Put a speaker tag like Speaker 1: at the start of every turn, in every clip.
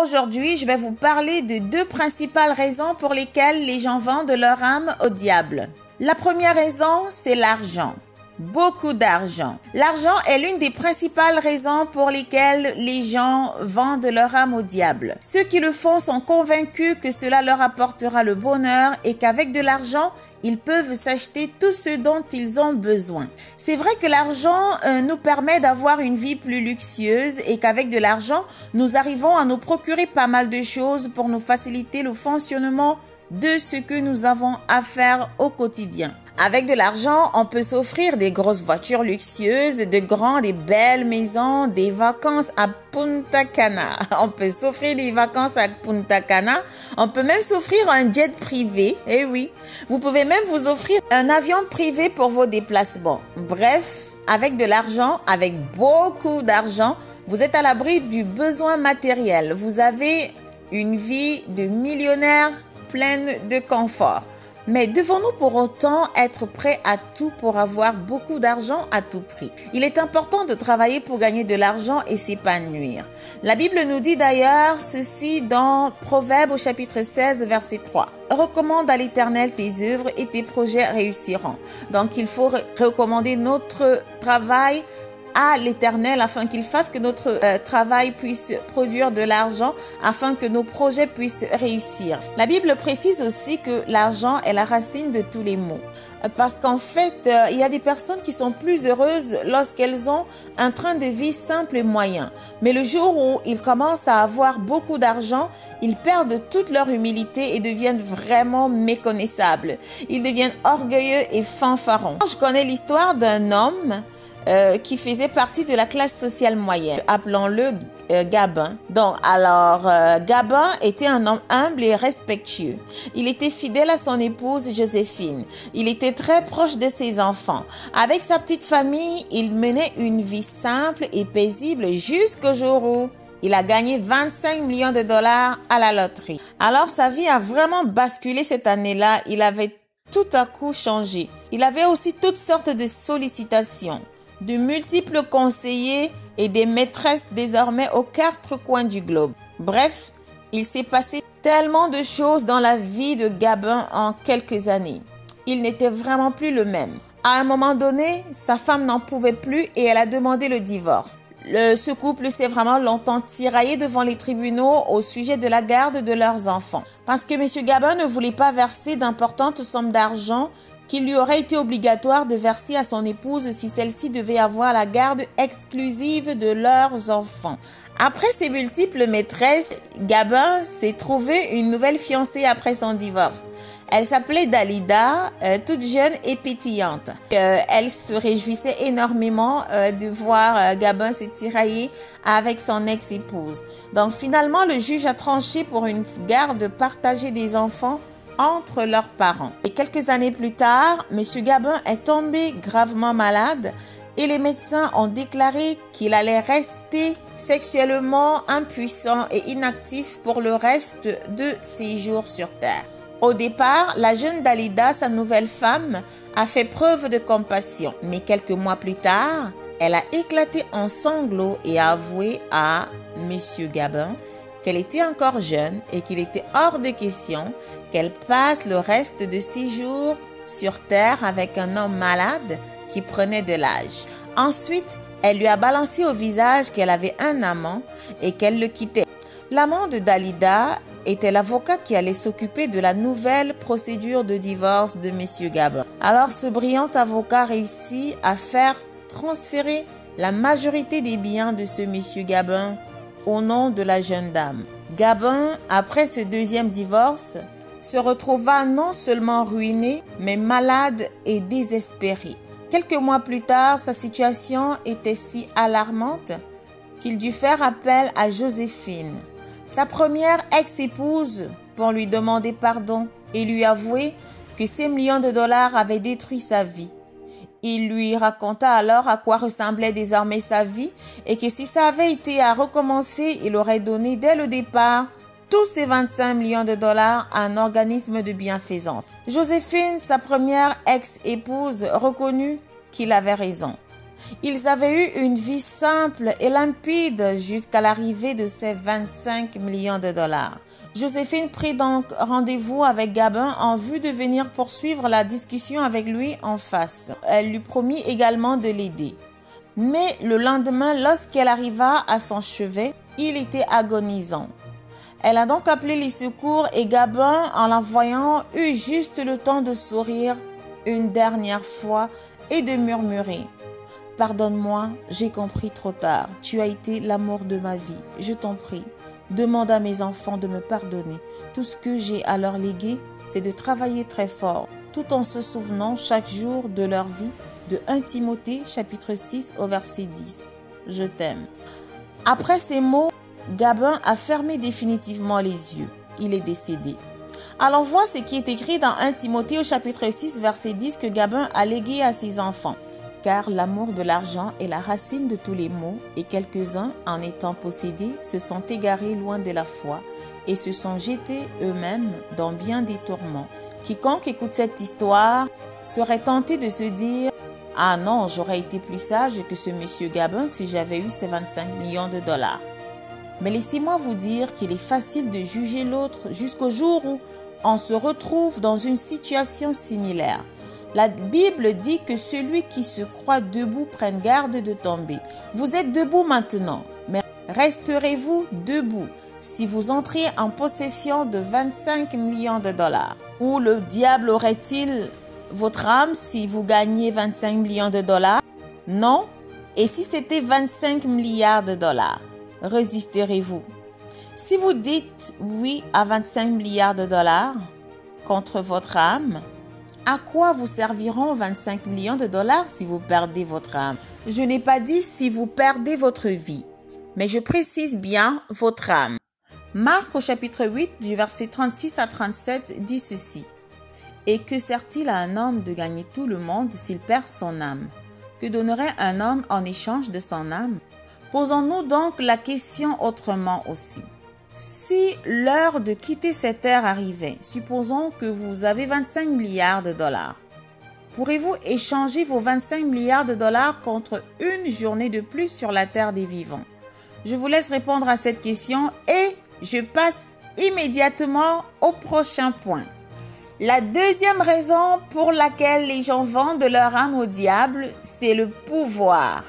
Speaker 1: Aujourd'hui, je vais vous parler de deux principales raisons pour lesquelles les gens vendent leur âme au diable. La première raison, c'est l'argent. Beaucoup d'argent. L'argent est l'une des principales raisons pour lesquelles les gens vendent leur âme au diable. Ceux qui le font sont convaincus que cela leur apportera le bonheur et qu'avec de l'argent, ils peuvent s'acheter tout ce dont ils ont besoin. C'est vrai que l'argent nous permet d'avoir une vie plus luxueuse et qu'avec de l'argent, nous arrivons à nous procurer pas mal de choses pour nous faciliter le fonctionnement de ce que nous avons à faire au quotidien. Avec de l'argent, on peut s'offrir des grosses voitures luxueuses, de grandes et belles maisons, des vacances à Punta Cana. On peut s'offrir des vacances à Punta Cana. On peut même s'offrir un jet privé. Eh oui, vous pouvez même vous offrir un avion privé pour vos déplacements. Bref, avec de l'argent, avec beaucoup d'argent, vous êtes à l'abri du besoin matériel. Vous avez une vie de millionnaire pleine de confort. Mais devons-nous pour autant être prêts à tout pour avoir beaucoup d'argent à tout prix? Il est important de travailler pour gagner de l'argent et s'épanouir. La Bible nous dit d'ailleurs ceci dans Proverbes au chapitre 16, verset 3. « Recommande à l'Éternel tes œuvres et tes projets réussiront. » Donc il faut recommander notre travail à l'Éternel afin qu'il fasse que notre travail puisse produire de l'argent, afin que nos projets puissent réussir. La Bible précise aussi que l'argent est la racine de tous les maux. Parce qu'en fait, il y a des personnes qui sont plus heureuses lorsqu'elles ont un train de vie simple et moyen. Mais le jour où ils commencent à avoir beaucoup d'argent, ils perdent toute leur humilité et deviennent vraiment méconnaissables. Ils deviennent orgueilleux et fanfarons. Je connais l'histoire d'un homme qui faisait partie de la classe sociale moyenne, appelons-le Gabin. Donc, alors, Gabin était un homme humble et respectueux. Il était fidèle à son épouse Joséphine. Il était très proche de ses enfants. Avec sa petite famille, il menait une vie simple et paisible jusqu'au jour où il a gagné 25 millions de dollars à la loterie. Alors, sa vie a vraiment basculé cette année-là. Il avait tout à coup changé. Il avait aussi toutes sortes de sollicitations, de multiples conseillers et des maîtresses désormais aux quatre coins du globe. Bref, il s'est passé tellement de choses dans la vie de Gabin en quelques années. Il n'était vraiment plus le même. À un moment donné, sa femme n'en pouvait plus et elle a demandé le divorce. Ce couple s'est vraiment longtemps tiraillé devant les tribunaux au sujet de la garde de leurs enfants. Parce que M. Gabin ne voulait pas verser d'importantes sommes d'argent qu'il lui aurait été obligatoire de verser à son épouse si celle-ci devait avoir la garde exclusive de leurs enfants. Après ses multiples maîtresses, Gabin s'est trouvé une nouvelle fiancée après son divorce. Elle s'appelait Dalida, toute jeune et pétillante. Elle se réjouissait énormément de voir Gabin se tirailler avec son ex-épouse. Donc finalement, le juge a tranché pour une garde partagée des enfants entre leurs parents. Et quelques années plus tard, M. Gabin est tombé gravement malade et les médecins ont déclaré qu'il allait rester sexuellement impuissant et inactif pour le reste de ses jours sur Terre. Au départ, la jeune Dalida, sa nouvelle femme, a fait preuve de compassion. Mais quelques mois plus tard, elle a éclaté en sanglots et a avoué à M. Gabin qu'elle était encore jeune et qu'il était hors de question qu'elle passe le reste de ses jours sur Terre avec un homme malade qui prenait de l'âge. Ensuite, elle lui a balancé au visage qu'elle avait un amant et qu'elle le quittait. L'amant de Dalida était l'avocat qui allait s'occuper de la nouvelle procédure de divorce de M. Gabin. Alors, ce brillant avocat réussit à faire transférer la majorité des biens de ce M. Gabin au nom de la jeune dame. Gabin, après ce deuxième divorce, se retrouva non seulement ruiné, mais malade et désespéré. Quelques mois plus tard, sa situation était si alarmante qu'il dut faire appel à Joséphine, sa première ex-épouse, pour lui demander pardon et lui avouer que ces millions de dollars avaient détruit sa vie. Il lui raconta alors à quoi ressemblait désormais sa vie et que si ça avait été à recommencer, il aurait donné dès le départ tous ces 25 millions de dollars à un organisme de bienfaisance. Joséphine, sa première ex-épouse, reconnut qu'il avait raison. Ils avaient eu une vie simple et limpide jusqu'à l'arrivée de ces 25 millions de dollars. Joséphine prit donc rendez-vous avec Gabin en vue de venir poursuivre la discussion avec lui en face. Elle lui promit également de l'aider. Mais le lendemain, lorsqu'elle arriva à son chevet, il était agonisant. Elle a donc appelé les secours et Gabin, en la voyant, eut juste le temps de sourire une dernière fois et de murmurer « Pardonne-moi, j'ai compris trop tard. Tu as été l'amour de ma vie. Je t'en prie. Demande à mes enfants de me pardonner. Tout ce que j'ai à leur léguer, c'est de travailler très fort, tout en se souvenant chaque jour de leur vie. » De 1 Timothée, chapitre 6, au verset 10. Je t'aime. Après ces mots, Gabin a fermé définitivement les yeux. Il est décédé. Alors voici ce qui est écrit dans 1 Timothée au chapitre 6, verset 10 que Gabin a légué à ses enfants. Car l'amour de l'argent est la racine de tous les maux, et quelques-uns, en étant possédés, se sont égarés loin de la foi et se sont jetés eux-mêmes dans bien des tourments. Quiconque écoute cette histoire serait tenté de se dire « Ah non, j'aurais été plus sage que ce monsieur Gabin si j'avais eu ces 25 millions de dollars. » Mais laissez-moi vous dire qu'il est facile de juger l'autre jusqu'au jour où on se retrouve dans une situation similaire. La Bible dit que celui qui se croit debout prenne garde de tomber. Vous êtes debout maintenant, mais resterez-vous debout si vous entriez en possession de 25 millions de dollars? Ou le diable aurait-il votre âme si vous gagnez 25 millions de dollars? Non. Et si c'était 25 milliards de dollars, résisterez-vous? Si vous dites oui à 25 milliards de dollars contre votre âme, à quoi vous serviront 25 millions de dollars si vous perdez votre âme? Je n'ai pas dit si vous perdez votre vie, mais je précise bien votre âme. Marc au chapitre 8 du verset 36 à 37 dit ceci. « Et que sert-il à un homme de gagner tout le monde s'il perd son âme? Que donnerait un homme en échange de son âme? Posons-nous donc la question autrement aussi. Si l'heure de quitter cette terre arrivait, supposons que vous avez 25 milliards de dollars. Pourrez-vous échanger vos 25 milliards de dollars contre une journée de plus sur la terre des vivants? Je vous laisse répondre à cette question et je passe immédiatement au prochain point. La deuxième raison pour laquelle les gens vendent leur âme au diable, c'est le pouvoir.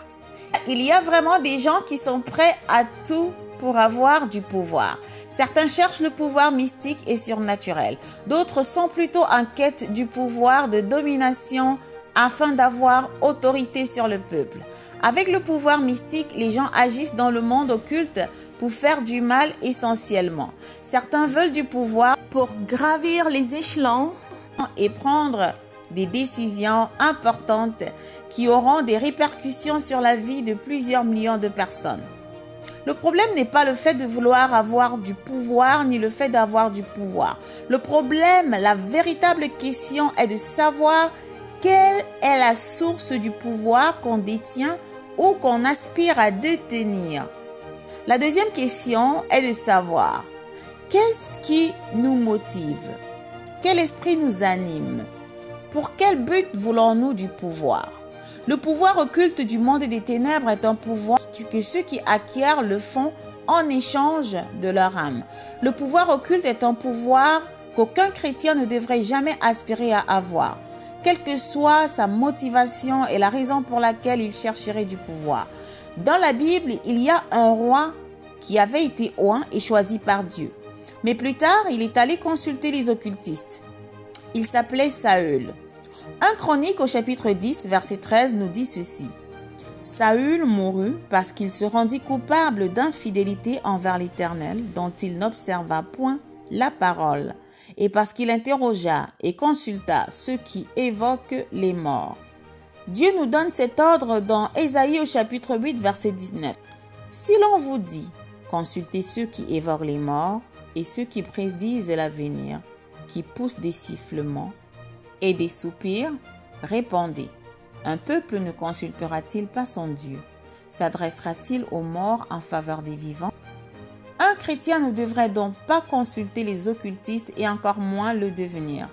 Speaker 1: Il y a vraiment des gens qui sont prêts à tout pour avoir du pouvoir. Certains cherchent le pouvoir mystique et surnaturel. D'autres sont plutôt en quête du pouvoir de domination afin d'avoir autorité sur le peuple. Avec le pouvoir mystique, les gens agissent dans le monde occulte pour faire du mal essentiellement. Certains veulent du pouvoir pour gravir les échelons et prendre des décisions importantes qui auront des répercussions sur la vie de plusieurs millions de personnes. Le problème n'est pas le fait de vouloir avoir du pouvoir ni le fait d'avoir du pouvoir. Le problème, la véritable question est de savoir quelle est la source du pouvoir qu'on détient ou qu'on aspire à détenir. La deuxième question est de savoir qu'est-ce qui nous motive? Quel esprit nous anime? Pour quel but voulons-nous du pouvoir? Le pouvoir occulte du monde des ténèbres est un pouvoir que ceux qui acquièrent le font en échange de leur âme. Le pouvoir occulte est un pouvoir qu'aucun chrétien ne devrait jamais aspirer à avoir, quelle que soit sa motivation et la raison pour laquelle il chercherait du pouvoir. Dans la Bible, il y a un roi qui avait été oint et choisi par Dieu. Mais plus tard, il est allé consulter les occultistes. Il s'appelait Saül. 1 Chronique au chapitre 10, verset 13 nous dit ceci. Saül mourut parce qu'il se rendit coupable d'infidélité envers l'Éternel, dont il n'observa point la parole, et parce qu'il interrogea et consulta ceux qui évoquent les morts. Dieu nous donne cet ordre dans Ésaïe au chapitre 8, verset 19. Si l'on vous dit, consultez ceux qui évoquent les morts et ceux qui prédisent l'avenir, qui poussent des sifflements et des soupirs, répondez. Un peuple ne consultera-t-il pas son Dieu? S'adressera-t-il aux morts en faveur des vivants? Un chrétien ne devrait donc pas consulter les occultistes et encore moins le devenir.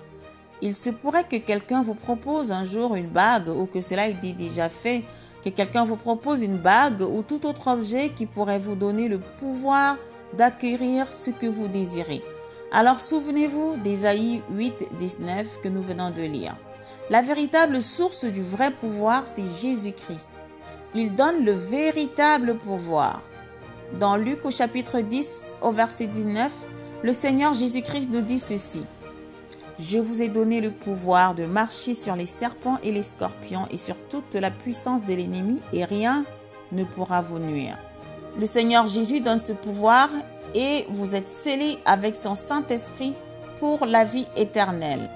Speaker 1: Il se pourrait que quelqu'un vous propose un jour une bague ou que cela ait été déjà fait que quelqu'un vous propose une bague ou tout autre objet qui pourrait vous donner le pouvoir d'acquérir ce que vous désirez. Alors souvenez-vous d'Ésaïe 8, 19 que nous venons de lire. La véritable source du vrai pouvoir, c'est Jésus-Christ. Il donne le véritable pouvoir. Dans Luc au chapitre 10, au verset 19, le Seigneur Jésus-Christ nous dit ceci. « Je vous ai donné le pouvoir de marcher sur les serpents et les scorpions et sur toute la puissance de l'ennemi et rien ne pourra vous nuire. » Le Seigneur Jésus donne ce pouvoir et vous êtes scellés avec son Saint-Esprit pour la vie éternelle.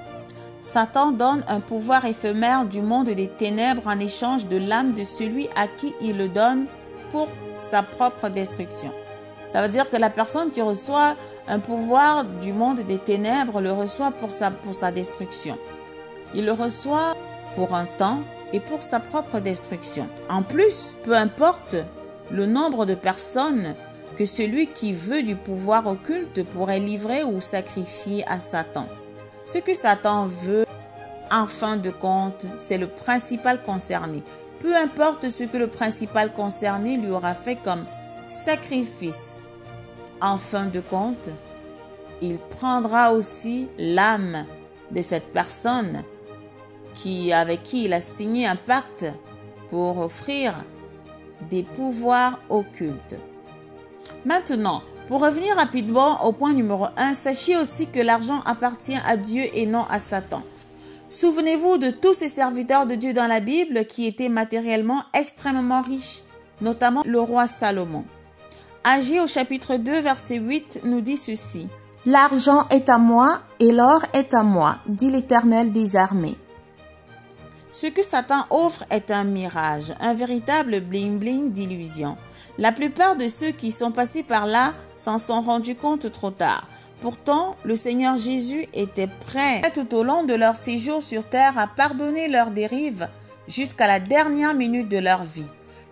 Speaker 1: Satan donne un pouvoir éphémère du monde des ténèbres en échange de l'âme de celui à qui il le donne pour sa propre destruction. Ça veut dire que la personne qui reçoit un pouvoir du monde des ténèbres le reçoit pour sa destruction. Il le reçoit pour un temps et pour sa propre destruction. En plus, peu importe le nombre de personnes que celui qui veut du pouvoir occulte pourrait livrer ou sacrifier à Satan. Ce que Satan veut, en fin de compte, c'est le principal concerné. Peu importe ce que le principal concerné lui aura fait comme sacrifice. En fin de compte, il prendra aussi l'âme de cette personne avec qui il a signé un pacte pour offrir des pouvoirs occultes. Maintenant, pour revenir rapidement au point numéro 1, sachez aussi que l'argent appartient à Dieu et non à Satan. Souvenez-vous de tous ces serviteurs de Dieu dans la Bible qui étaient matériellement extrêmement riches, notamment le roi Salomon. Agé au chapitre 2, verset 8 nous dit ceci. « L'argent est à moi et l'or est à moi, dit l'Éternel des armées. » Ce que Satan offre est un mirage, un véritable bling-bling d'illusion. La plupart de ceux qui sont passés par là s'en sont rendus compte trop tard. Pourtant, le Seigneur Jésus était prêt tout au long de leur séjour sur terre à pardonner leurs dérives jusqu'à la dernière minute de leur vie.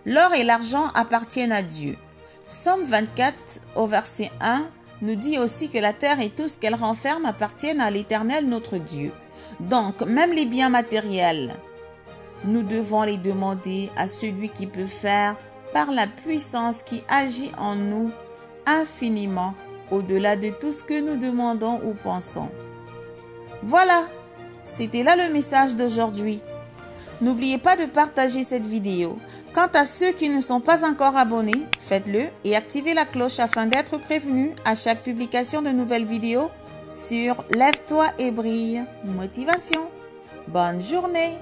Speaker 1: L'or et l'argent appartiennent à Dieu. Somme 24 au verset 1 nous dit aussi que la terre et tout ce qu'elle renferme appartiennent à l'Éternel notre Dieu. Donc, même les biens matériels, nous devons les demander à celui qui peut faire par la puissance qui agit en nous infiniment au-delà de tout ce que nous demandons ou pensons. Voilà, c'était là le message d'aujourd'hui. N'oubliez pas de partager cette vidéo. Quant à ceux qui ne sont pas encore abonnés, faites-le et activez la cloche afin d'être prévenus à chaque publication de nouvelles vidéos sur Lève-toi et brille, motivation. Bonne journée!